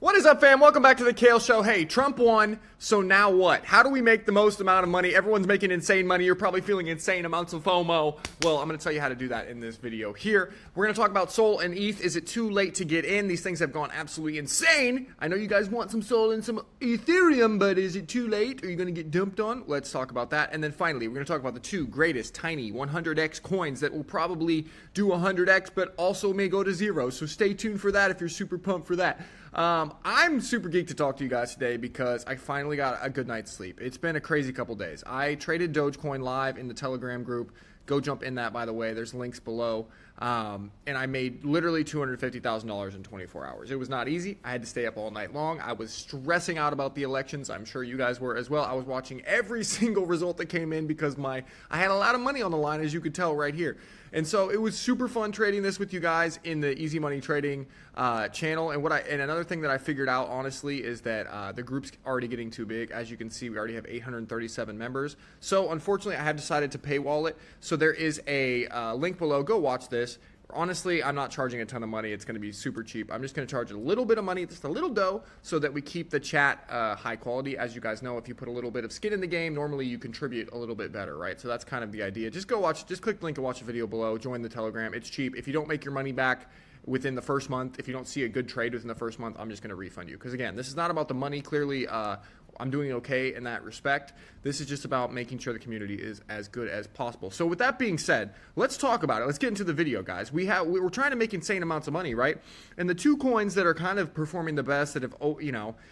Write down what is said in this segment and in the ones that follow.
What is up, fam? Welcome back to the Kale Show. Hey, Trump won, so now what? How do we make the most amount of money? Everyone's making insane money. You're probably feeling insane amounts of FOMO. Well, I'm going to tell you how to do that in this video here. We're going to talk about SOL and ETH. Is it too late to get in? These things have gone absolutely insane. I know you guys want some SOL and some Ethereum, but is it too late? Are you going to get dumped on? Let's talk about that. And then finally, we're going to talk about the two greatest tiny 100x coins that will probably do 100x, but also may go to zero. So stay tuned for that if you're super pumped for that. I'm super geeked to talk to you guys today because I finally got a good night's sleep. It's been a crazy couple days. I traded Dogecoin live in the Telegram group. Go jump in that, by the way. There's links below. And I made literally $250,000 in 24 hours. It was not easy. I had to stay up all night long. I was stressing out about the elections. I'm sure you guys were as well. I was watching every single result that came in because I had a lot of money on the line, as you could tell right here. And so it was super fun trading this with you guys in the Easy Money Trading channel. And another thing that I figured out, honestly, is that the group's already getting too big. As you can see, we already have 837 members. So unfortunately, I have decided to paywall it. So there is a link below. Go watch this. Honestly, I'm not charging a ton of money. It's going to be super cheap. I'm just going to charge a little bit of money, just a little dough, so that we keep the chat high quality. As you guys know, if you put a little bit of skin in the game, normally you contribute a little bit better, right? So that's kind of the idea. Just click the link and watch the video below. Join the Telegram. It's cheap. If you don't make your money back within the first month, if you don't see a good trade within the first month, I'm just going to refund you. Because again, this is not about the money. Clearly, I'm doing okay in that respect. This is just about making sure the community is as good as possible. So with that being said, let's talk about it. Let's get into the video, guys. We're trying to make insane amounts of money, right? And the two coins that are kind of performing the best that have,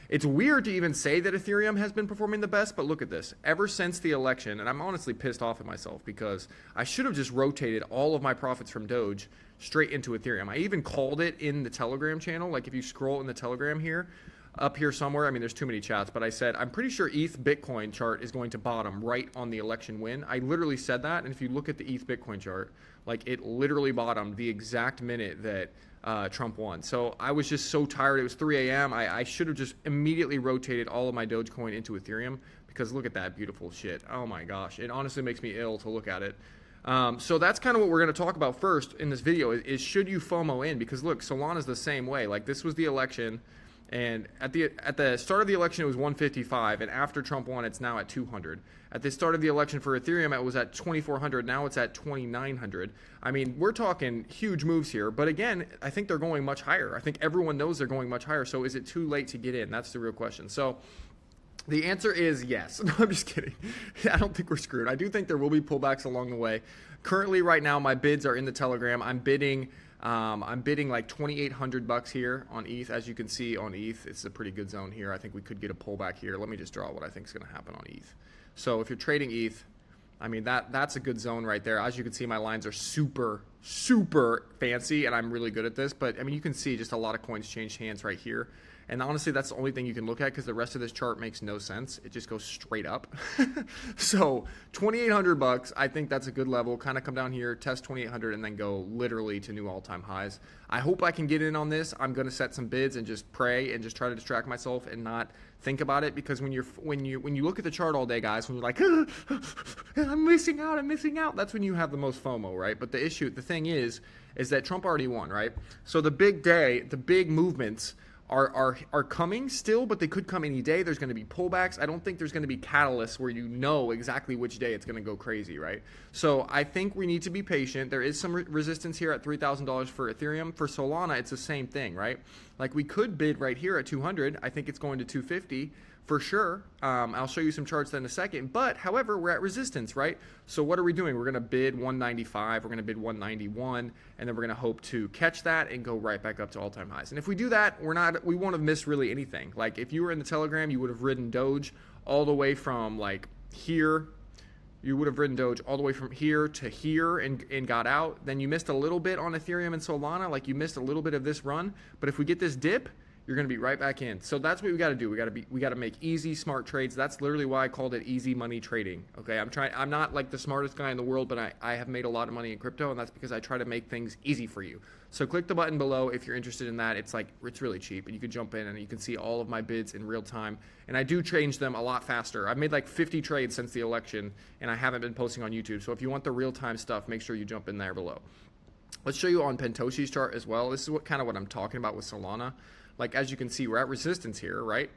it's weird to even say that Ethereum has been performing the best, but look at this. Ever since the election, and I'm honestly pissed off at myself because I should have just rotated all of my profits from Doge straight into Ethereum. I even called it in the Telegram channel. Like if you scroll in the Telegram here, up here somewhere, I mean, there's too many chats, but I said, I'm pretty sure ETH Bitcoin chart is going to bottom right on the election win. I literally said that, and if you look at the ETH Bitcoin chart, like it literally bottomed the exact minute that Trump won. So I was just so tired. It was 3 a.m. I should have just immediately rotated all of my Dogecoin into Ethereum because look at that beautiful shit. Oh my gosh. It honestly makes me ill to look at it. So that's kind of what we're going to talk about first in this video is should you FOMO in? Because look, Solana's the same way. Like this was the election. And at the start of the election, it was 155, and after Trump won, it's now at 200. At the start of the election for Ethereum, it was at 2,400. Now it's at 2,900. I mean, we're talking huge moves here. But again, I think they're going much higher. I think everyone knows they're going much higher. So is it too late to get in? That's the real question. So the answer is yes. No, I'm just kidding. I don't think we're screwed. I do think there will be pullbacks along the way. Currently, right now, my bids are in the Telegram. I'm bidding like $2,800 here on ETH. As you can see on ETH, it's a pretty good zone here. I think we could get a pullback here. Let me just draw what I think is going to happen on ETH. So if you're trading ETH, I mean, that's a good zone right there. As you can see, my lines are super, super fancy, and I'm really good at this. But, I mean, you can see just a lot of coins change hands right here. And honestly, that's the only thing you can look at because the rest of this chart makes no sense. It just goes straight up. So $2,800, I think that's a good level. Kind of come down here, test 2,800, and then go literally to new all-time highs. I hope I can get in on this. I'm going to set some bids and just pray and just try to distract myself and not think about it because when you look at the chart all day, guys, when you're like, I'm missing out, that's when you have the most FOMO, right? But the thing is that Trump already won, right? So the big day, the big movements are coming still, but they could come any day. There's going to be pullbacks. I don't think there's going to be catalysts where you know exactly which day it's going to go crazy, right? So I think we need to be patient. There is some resistance here at $3,000 for Ethereum. For Solana, it's the same thing, right? Like we could bid right here at 200. I think it's going to 250 for sure. I'll show you some charts in a second. But however, we're at resistance, right? So what are we doing? We're going to bid 195. We're going to bid 191, and then we're going to hope to catch that and go right back up to all-time highs. And if we do that, we won't have missed really anything. Like if you were in the Telegram, you would have ridden Doge all the way from like here. You would have ridden Doge all the way from here to here and got out. Then you missed a little bit on Ethereum and Solana. Like you missed a little bit of this run. But if we get this dip, you're going to be right back in. So that's what we got to do. We got to make easy, smart trades. That's literally why I called it easy money trading. Okay, I'm not like the smartest guy in the world, but I have made a lot of money in crypto, and that's because I try to make things easy for you. So click the button below if you're interested in that. It's really cheap, and you can jump in and you can see all of my bids in real time. And I do change them a lot faster. I've made like 50 trades since the election, and I haven't been posting on YouTube. So if you want the real time stuff, make sure you jump in there below. Let's show you on Pentoshi's chart as well. This is what I'm talking about with Solana. Like, as you can see, we're at resistance here, right?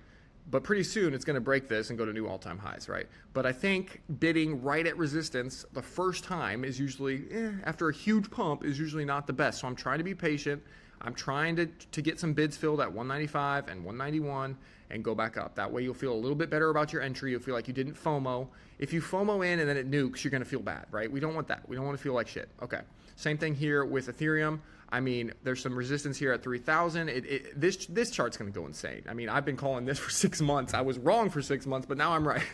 But pretty soon it's going to break this and go to new all-time highs, right? But I think bidding right at resistance the first time is usually, after a huge pump, is usually not the best. So I'm trying to be patient. I'm trying to get some bids filled at 195 and 191 and go back up. That way you'll feel a little bit better about your entry. You'll feel like you didn't FOMO. If you FOMO in and then it nukes, you're going to feel bad, right? We don't want that. We don't want to feel like shit. Okay. Same thing here with Ethereum. I mean, there's some resistance here at 3,000. This chart's going to go insane. I mean, I've been calling this for 6 months. I was wrong for 6 months, but now I'm right.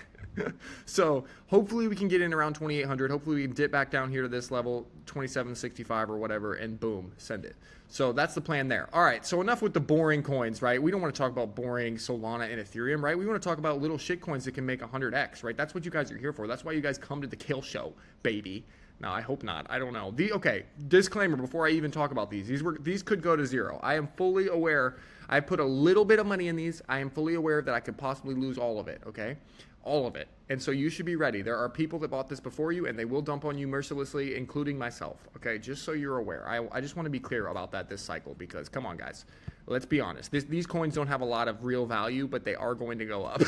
So hopefully we can get in around 2,800. Hopefully we can dip back down here to this level, 2765 or whatever, and boom, send it. So that's the plan there. All right, so enough with the boring coins, right? We don't want to talk about boring Solana and Ethereum, right? We want to talk about little shit coins that can make 100x, right? That's what you guys are here for. That's why you guys come to the Kale Show, baby. No, I hope not. I don't know. Okay, disclaimer before I even talk about these. These could go to zero. I am fully aware. I put a little bit of money in these. I am fully aware that I could possibly lose all of it, okay? All of it. And so you should be ready. There are people that bought this before you, and they will dump on you mercilessly, including myself, okay? Just so you're aware. I just want to be clear about that this cycle because, come on, guys. Let's be honest. These coins don't have a lot of real value, but they are going to go up.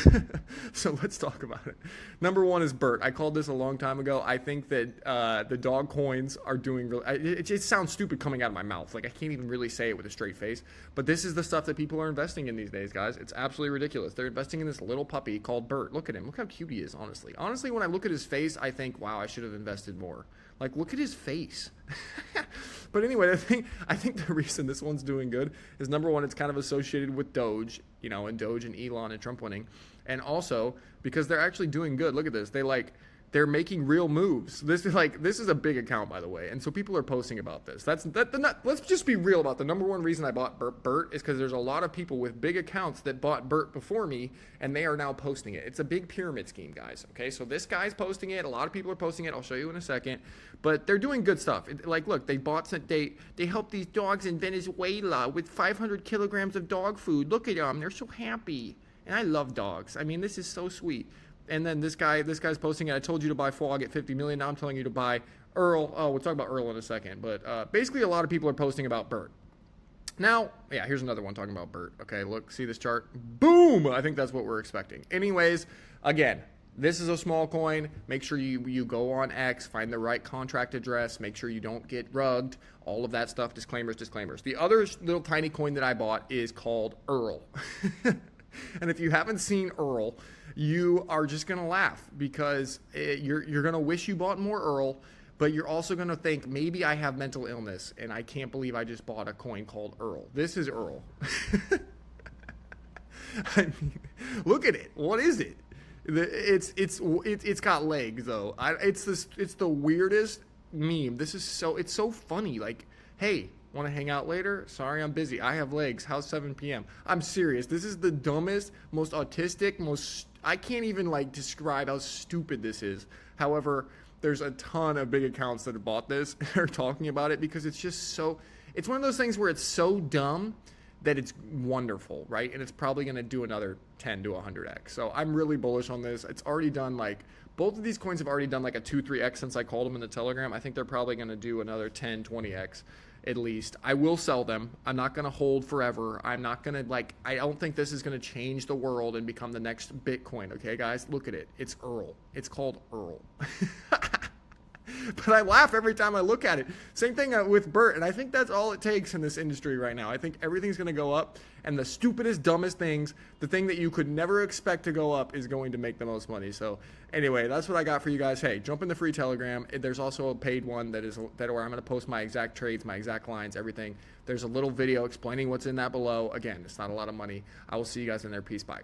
So let's talk about it. Number one is BERT. I called this a long time ago. I think that the dog coins are doing really... It just sounds stupid coming out of my mouth. Like, I can't even really say it with a straight face. But this is the stuff that people are investing in these days, guys. It's absolutely ridiculous. They're investing in this little puppy called BERT. Look at him. Look how cute he is, honestly. Honestly, when I look at his face, I think, wow, I should have invested more. Like, look at his face. But anyway, I think the reason this one's doing good is, number one, it's kind of associated with Doge, you know, and Doge and Elon and Trump winning. And also because they're actually doing good. Look at this. They're making real moves. This is a big account, by the way, and so people are posting about this. Let's just be real about the number one reason I bought BERT is because there's a lot of people with big accounts that bought BERT before me, and they are now posting it. It's a big pyramid scheme, guys. Okay, so this guy's posting it. A lot of people are posting it. I'll show you in a second, but they're doing good stuff. Like, look, they helped these dogs in Venezuela with 500 kilograms of dog food. Look at them; they're so happy, and I love dogs. I mean, this is so sweet. And then this guy's posting it. I told you to buy FOG at 50 million. Now I'm telling you to buy Earl. Oh, we'll talk about Earl in a second. But basically, a lot of people are posting about BERT. Now, yeah, here's another one talking about BERT. Okay, look, see this chart? Boom! I think that's what we're expecting. Anyways, again, this is a small coin. Make sure you go on X, find the right contract address, make sure you don't get rugged, all of that stuff. Disclaimers, disclaimers. The other little tiny coin that I bought is called Earl. And if you haven't seen Earl, you are just going to laugh because you're going to wish you bought more Earl, but you're also going to think, maybe I have mental illness and I can't believe I just bought a coin called Earl. This is Earl. I mean, look at it. What is it? It's got legs though. It's the weirdest meme. It's so funny. Like, hey, want to hang out later? Sorry, I'm busy. I have legs. How's 7 p.m.? I'm serious. This is the dumbest, most autistic, I can't even describe how stupid this is. However, there's a ton of big accounts that have bought this and are talking about it because it's just it's one of those things where it's so dumb that it's wonderful, right? And it's probably going to do another 10 to 100x. So I'm really bullish on this. It's already done both of these coins have already done a 2-3x since I called them in the Telegram. I think they're probably going to do another 10, 20x. At least. I will sell them. I'm not going to hold forever. I'm not going to I don't think this is going to change the world and become the next Bitcoin. Okay, guys, look at it. It's Earl. It's called Earl. But I laugh every time I look at it. Same thing with BERT, and I think that's all it takes in this industry right now. I think everything's going to go up, and the stupidest, dumbest things, the thing that you could never expect to go up is going to make the most money. So anyway, that's what I got for you guys. Hey, jump in the free Telegram. There's also a paid one where I'm going to post my exact trades, my exact lines, everything. There's a little video explaining what's in that below. Again, it's not a lot of money. I will see you guys in there. Peace. Bye.